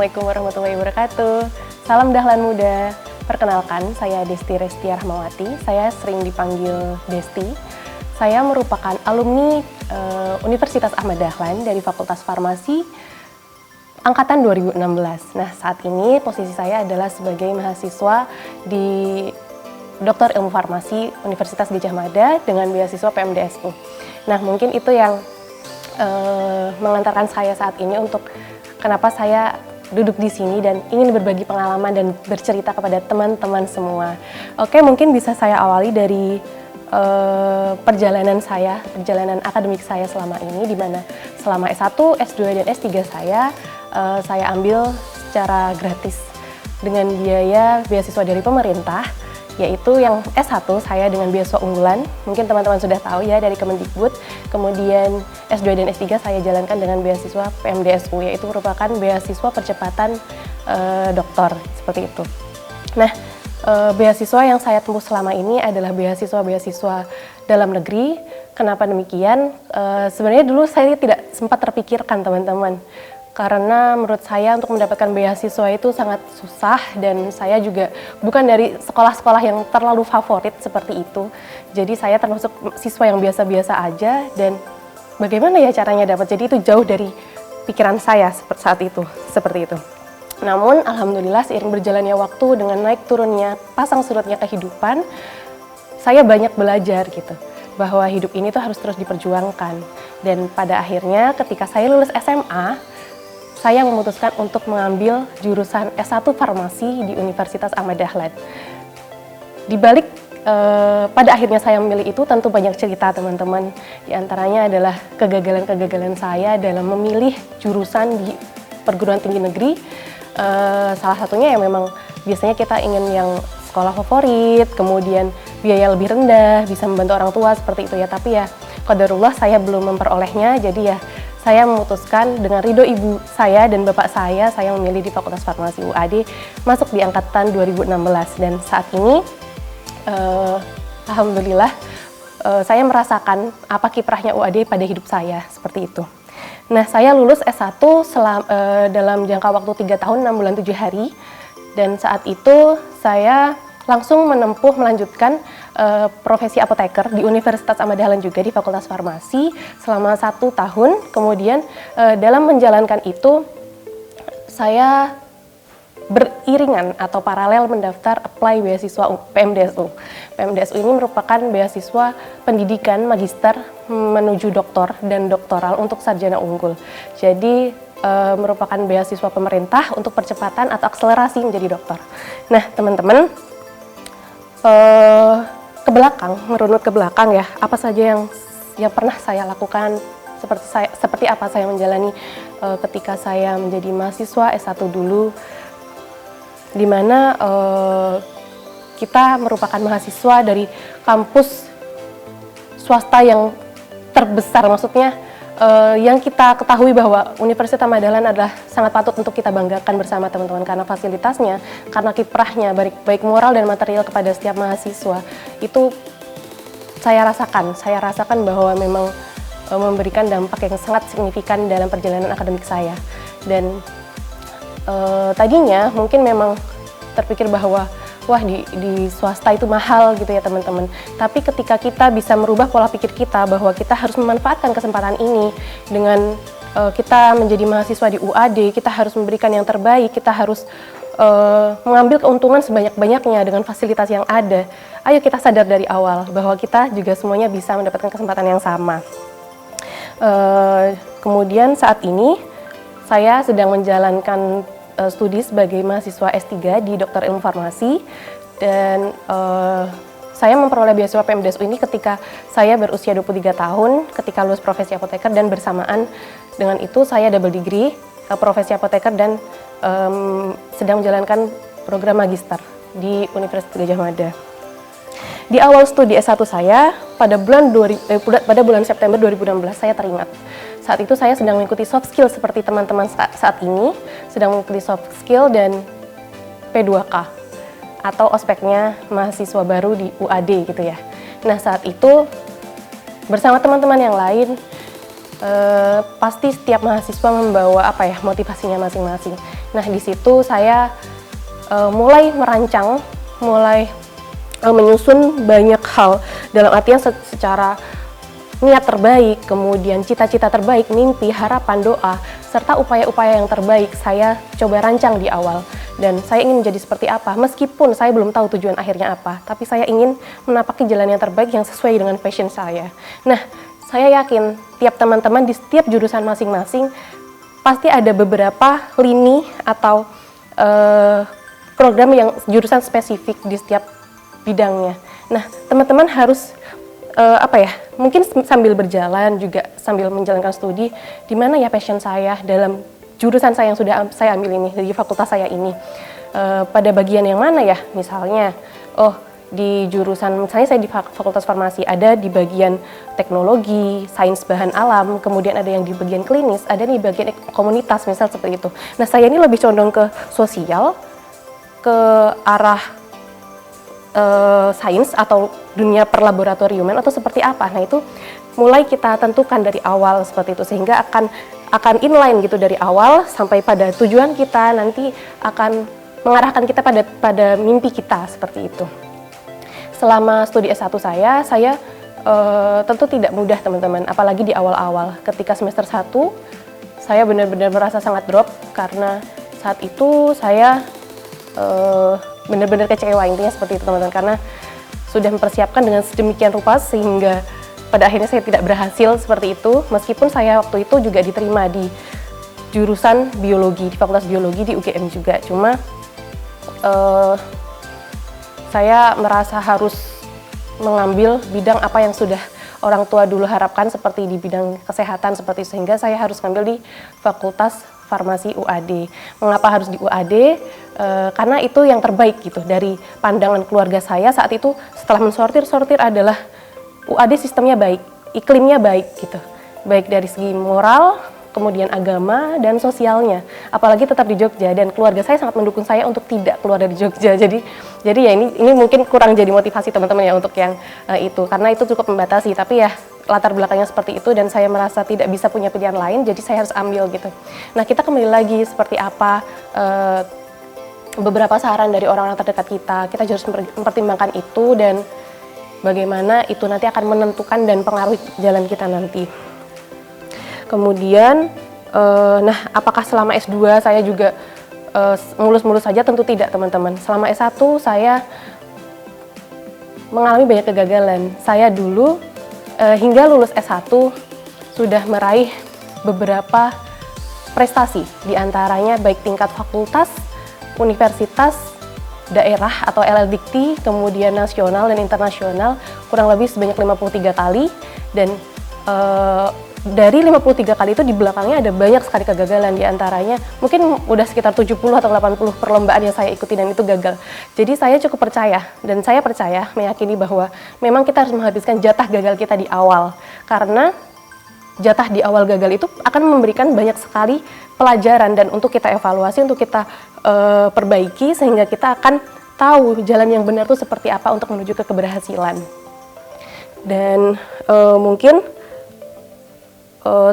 Assalamualaikum warahmatullahi wabarakatuh. Salam Dahlan Muda. Perkenalkan, saya Desti Restia Rahmawati. Saya sering dipanggil Desti. Saya merupakan alumni Universitas Ahmad Dahlan dari Fakultas Farmasi angkatan 2016. Nah, saat ini posisi saya adalah sebagai mahasiswa di Doktor Ilmu Farmasi Universitas Gadjah Mada dengan beasiswa PMDSU. Nah, mungkin itu yang mengantarkan saya saat ini untuk kenapa saya duduk di sini dan ingin berbagi pengalaman dan bercerita kepada teman-teman semua. Oke, mungkin bisa saya awali dari perjalanan akademik saya selama ini, di mana selama S1, S2, dan S3 saya ambil secara gratis dengan biaya beasiswa dari pemerintah, yaitu yang S1 saya dengan beasiswa unggulan, mungkin teman-teman sudah tahu ya, dari Kemendikbud. Kemudian S2 dan S3 saya jalankan dengan beasiswa PMDSU, yaitu merupakan beasiswa percepatan doktor, seperti itu. Nah, beasiswa yang saya tempuh selama ini adalah beasiswa dalam negeri. Kenapa demikian? Sebenarnya dulu saya tidak sempat terpikirkan, teman-teman, karena menurut saya untuk mendapatkan beasiswa itu sangat susah, dan saya juga bukan dari sekolah-sekolah yang terlalu favorit seperti itu. Jadi saya termasuk siswa yang biasa-biasa aja, dan bagaimana ya caranya dapat, jadi itu jauh dari pikiran saya saat itu, seperti itu. Namun alhamdulillah seiring berjalannya waktu dengan naik turunnya pasang surutnya kehidupan, saya banyak belajar gitu, bahwa hidup ini tuh harus terus diperjuangkan. Dan pada akhirnya ketika saya lulus SMA, saya memutuskan untuk mengambil jurusan S1 Farmasi di Universitas Ahmad Dahlan. Di balik pada akhirnya saya memilih itu tentu banyak cerita, teman-teman. Di antaranya adalah kegagalan-kegagalan saya dalam memilih jurusan di perguruan tinggi negeri. Salah satunya yang memang biasanya kita ingin yang sekolah favorit, kemudian biaya lebih rendah, bisa membantu orang tua seperti itu ya. Tapi ya qadarullah saya belum memperolehnya, jadi ya saya memutuskan dengan ridho ibu saya dan bapak saya memilih di Fakultas Farmasi UAD, masuk di angkatan 2016. Dan saat ini, alhamdulillah, saya merasakan apa kiprahnya UAD pada hidup saya, seperti itu. Nah, saya lulus S1 dalam jangka waktu 3 tahun 6 bulan 7 hari, dan saat itu saya langsung melanjutkan profesi apoteker di Universitas Ahmad Dahlan juga di Fakultas Farmasi selama 1 tahun. Kemudian dalam menjalankan itu saya beriringan atau paralel mendaftar apply beasiswa PMDSU. PMDSU ini merupakan beasiswa pendidikan magister menuju doktor dan doktoral untuk sarjana unggul. Jadi merupakan beasiswa pemerintah untuk percepatan atau akselerasi menjadi dokter. Nah, teman-teman, merunut ke belakang ya, apa saja yang pernah saya lakukan, seperti apa saya menjalani ketika saya menjadi mahasiswa S1 dulu, di mana kita merupakan mahasiswa dari kampus swasta yang terbesar, maksudnya yang kita ketahui bahwa Universitas Ahmad Dahlan adalah sangat patut untuk kita banggakan bersama, teman-teman, karena fasilitasnya, karena kiprahnya, baik moral dan material kepada setiap mahasiswa. Itu saya rasakan bahwa memang memberikan dampak yang sangat signifikan dalam perjalanan akademik saya. Dan tadinya mungkin memang terpikir bahwa wah di swasta itu mahal gitu ya, teman-teman. Tapi ketika kita bisa merubah pola pikir kita bahwa kita harus memanfaatkan kesempatan ini dengan kita menjadi mahasiswa di UAD, kita harus memberikan yang terbaik, kita harus mengambil keuntungan sebanyak-banyaknya dengan fasilitas yang ada. Ayo kita sadar dari awal bahwa kita juga semuanya bisa mendapatkan kesempatan yang sama. Kemudian saat ini saya sedang menjalankan studi sebagai mahasiswa S3 di Doktor Ilmu Farmasi, dan saya memperoleh beasiswa PMDSU ini ketika saya berusia 23 tahun, ketika lulus profesi apoteker, dan bersamaan dengan itu saya double degree profesi apoteker dan sedang menjalankan program magister di Universitas Gadjah Mada. Di awal studi S1 saya, pada bulan September 2016 saya teringat. Saat itu saya sedang mengikuti soft skill seperti teman-teman saat ini, sedang mengikuti soft skill dan P2K atau ospeknya mahasiswa baru di UAD gitu ya. Nah, saat itu bersama teman-teman yang lain, pasti setiap mahasiswa membawa motivasinya masing-masing. Nah, di situ saya mulai merancang, mulai menyusun banyak hal dalam artian secara niat terbaik, kemudian cita-cita terbaik, mimpi, harapan, doa, serta upaya-upaya yang terbaik saya coba rancang di awal. Dan saya ingin menjadi seperti apa, meskipun saya belum tahu tujuan akhirnya apa, tapi saya ingin menapaki jalan yang terbaik yang sesuai dengan passion saya. Nah, saya yakin tiap teman-teman di setiap jurusan masing-masing pasti ada beberapa lini atau program yang jurusan spesifik di setiap bidangnya. Nah, teman-teman harus mungkin sambil berjalan juga sambil menjalankan studi, di mana ya passion saya dalam jurusan saya yang sudah saya ambil ini, di fakultas saya ini. Pada bagian yang mana ya, misalnya, di jurusan, misalnya saya di Fakultas Farmasi, ada di bagian teknologi, sains bahan alam, kemudian ada yang di bagian klinis, ada di bagian komunitas, misal seperti itu. Nah, saya ini lebih condong ke sosial, ke arah sains atau dunia perlaboratoriuman atau seperti apa. Nah, itu mulai kita tentukan dari awal seperti itu, sehingga akan inline gitu dari awal sampai pada tujuan kita, nanti akan mengarahkan kita pada mimpi kita seperti itu. Selama studi S1 saya tentu tidak mudah teman-teman, apalagi di awal-awal. Ketika semester 1 saya benar-benar merasa sangat drop karena saat itu saya benar-benar kecewa, intinya seperti itu teman-teman, karena sudah mempersiapkan dengan sedemikian rupa sehingga pada akhirnya saya tidak berhasil seperti itu, meskipun saya waktu itu juga diterima di jurusan biologi, di Fakultas Biologi di UGM juga. Cuma saya merasa harus mengambil bidang apa yang sudah orang tua dulu harapkan, seperti di bidang kesehatan seperti itu, sehingga saya harus ngambil di Fakultas Farmasi UAD. Mengapa harus di UAD? Karena itu yang terbaik gitu dari pandangan keluarga saya saat itu. Setelah mensortir adalah UAD sistemnya baik, iklimnya baik gitu, baik dari segi moral, kemudian agama dan sosialnya. Apalagi tetap di Jogja, dan keluarga saya sangat mendukung saya untuk tidak keluar dari Jogja. Jadi ya ini mungkin kurang jadi motivasi teman-teman ya untuk yang itu, karena itu cukup membatasi. Tapi ya latar belakangnya seperti itu dan saya merasa tidak bisa punya pilihan lain, jadi saya harus ambil gitu. Nah, kita kembali lagi seperti apa beberapa saran dari orang-orang terdekat kita harus mempertimbangkan itu dan bagaimana itu nanti akan menentukan dan pengaruhi jalan kita nanti. Kemudian, nah apakah selama S2 saya juga mulus-mulus saja? Tentu tidak teman-teman. Selama S1 saya mengalami banyak kegagalan. Saya dulu hingga lulus S1 sudah meraih beberapa prestasi, diantaranya baik tingkat fakultas, universitas, daerah atau LLDikti, kemudian nasional dan internasional, kurang lebih sebanyak 53 kali. Dan dari 53 kali itu di belakangnya ada banyak sekali kegagalan, diantaranya mungkin udah sekitar 70 atau 80 perlombaan yang saya ikuti dan itu gagal. Jadi saya cukup percaya, dan saya percaya, meyakini bahwa memang kita harus menghabiskan jatah gagal kita di awal, karena jatah di awal gagal itu akan memberikan banyak sekali pelajaran dan untuk kita evaluasi, untuk kita perbaiki, sehingga kita akan tahu jalan yang benar itu seperti apa untuk menuju ke keberhasilan. Dan mungkin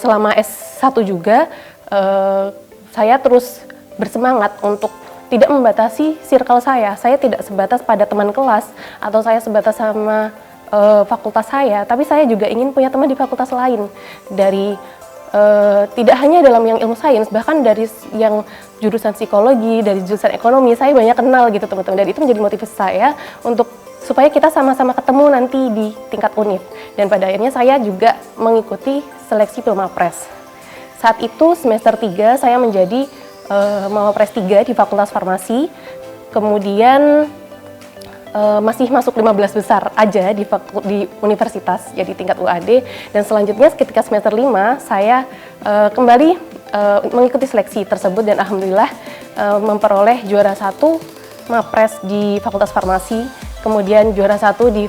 selama S1 juga saya terus bersemangat untuk tidak membatasi circle saya. Saya tidak sebatas pada teman kelas atau saya sebatas sama fakultas saya, tapi saya juga ingin punya teman di fakultas lain, dari tidak hanya dalam yang ilmu sains, bahkan dari yang jurusan psikologi, dari jurusan ekonomi, saya banyak kenal gitu teman-teman, dan itu menjadi motivasi saya untuk supaya kita sama-sama ketemu nanti di tingkat univ. Dan pada akhirnya saya juga mengikuti seleksi Pilmapres. Saat itu semester 3 saya menjadi Mawapres 3 di Fakultas Farmasi, kemudian masih masuk 15 besar aja di universitas, jadi tingkat UAD. Dan selanjutnya ketika semester 5 saya kembali mengikuti seleksi tersebut dan alhamdulillah memperoleh juara 1 Mapres di Fakultas Farmasi, kemudian juara 1 di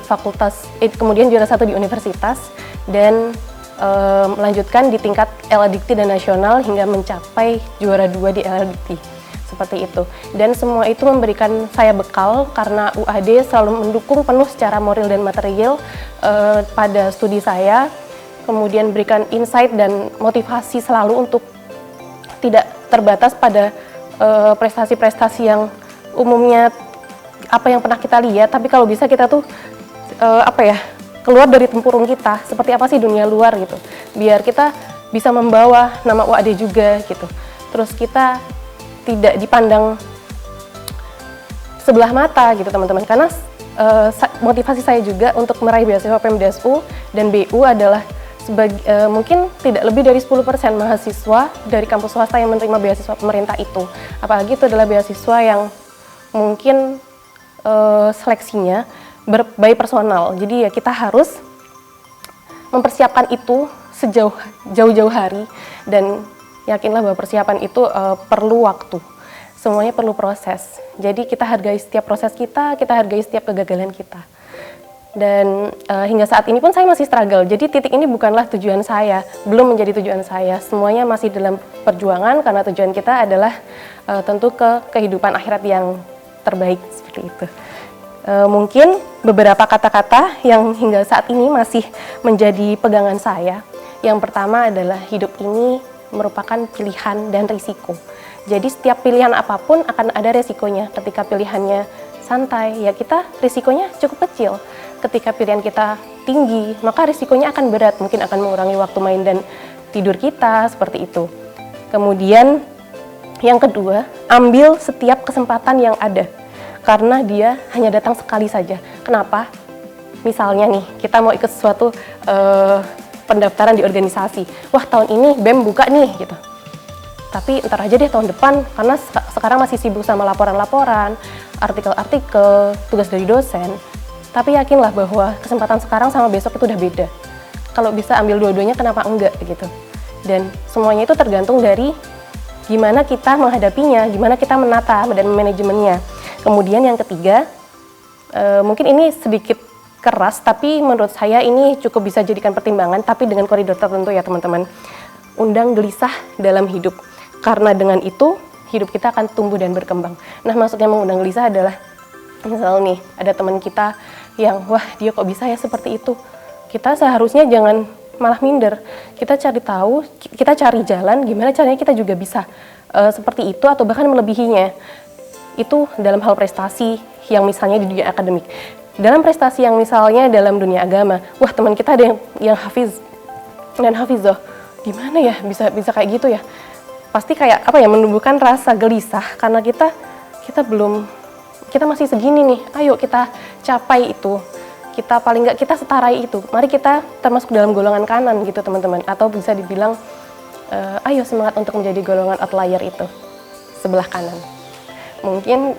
kemudian juara 1 di universitas, dan melanjutkan di tingkat LLDikti dan nasional hingga mencapai juara 2 di LLDikti. Seperti itu. Dan semua itu memberikan saya bekal karena UAD selalu mendukung penuh secara moral dan material pada studi saya, kemudian berikan insight dan motivasi selalu untuk tidak terbatas pada prestasi-prestasi yang umumnya apa yang pernah kita lihat, tapi kalau bisa kita tuh keluar dari tempurung kita, seperti apa sih dunia luar gitu, biar kita bisa membawa nama UAD juga gitu. Terus kita tidak dipandang sebelah mata gitu teman-teman, karena motivasi saya juga untuk meraih beasiswa PMDSU dan BU adalah mungkin tidak lebih dari 10% mahasiswa dari kampus swasta yang menerima beasiswa pemerintah itu. Apalagi itu adalah beasiswa yang mungkin seleksinya by personal. Jadi ya kita harus mempersiapkan itu jauh-jauh hari, dan yakinlah bahwa persiapan itu perlu waktu. Semuanya perlu proses. Jadi kita hargai setiap proses kita hargai setiap kegagalan kita. Dan hingga saat ini pun saya masih struggle. Jadi titik ini bukanlah tujuan saya, belum menjadi tujuan saya. Semuanya masih dalam perjuangan, karena tujuan kita adalah tentu ke kehidupan akhirat yang terbaik, seperti itu. Mungkin beberapa kata-kata yang hingga saat ini masih menjadi pegangan saya. Yang pertama adalah hidup ini merupakan pilihan dan risiko. Jadi setiap pilihan apapun akan ada risikonya. Ketika pilihannya santai, ya kita risikonya cukup kecil. Ketika pilihan kita tinggi, maka risikonya akan berat. Mungkin akan mengurangi waktu main dan tidur kita, seperti itu. Kemudian yang kedua, ambil setiap kesempatan yang ada. Karena dia hanya datang sekali saja. Kenapa? Misalnya nih, kita mau ikut suatu pendaftaran di organisasi. Wah, tahun ini BEM buka nih, gitu. Tapi ntar aja deh tahun depan, karena sekarang masih sibuk sama laporan-laporan, artikel-artikel, tugas dari dosen. Tapi yakinlah bahwa kesempatan sekarang sama besok itu udah beda. Kalau bisa ambil dua-duanya, kenapa enggak, gitu. Dan semuanya itu tergantung dari gimana kita menghadapinya, gimana kita menata dan manajemennya. Kemudian yang ketiga, mungkin ini sedikit keras, tapi menurut saya ini cukup bisa jadikan pertimbangan, tapi dengan koridor tertentu ya teman-teman. Undang gelisah dalam hidup, karena dengan itu hidup kita akan tumbuh dan berkembang. Nah, maksudnya mengundang gelisah adalah, misal nih, ada teman kita yang, wah dia kok bisa ya seperti itu. Kita seharusnya jangan malah minder, kita cari tahu, kita cari jalan, gimana caranya kita juga bisa seperti itu, atau bahkan melebihinya. Itu dalam hal prestasi yang misalnya di dunia akademik. Dalam prestasi yang misalnya dalam dunia agama, wah teman kita ada yang hafiz dan hafizoh, gimana ya bisa kayak gitu ya? Pasti kayak menumbuhkan rasa gelisah, karena kita masih segini nih. Ayo kita capai itu, kita paling nggak kita setarai itu. Mari kita termasuk dalam golongan kanan gitu teman-teman, atau bisa dibilang ayo semangat untuk menjadi golongan outlier itu, sebelah kanan. Mungkin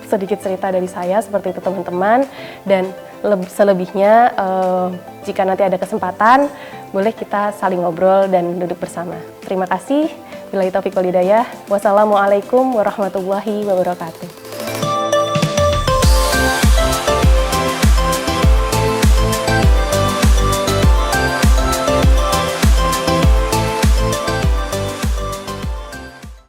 sedikit cerita dari saya seperti itu teman-teman, dan selebihnya jika nanti ada kesempatan boleh kita saling ngobrol dan duduk bersama. Terima kasih. Billahi taufiq wal hidayah. Wassalamualaikum warahmatullahi wabarakatuh.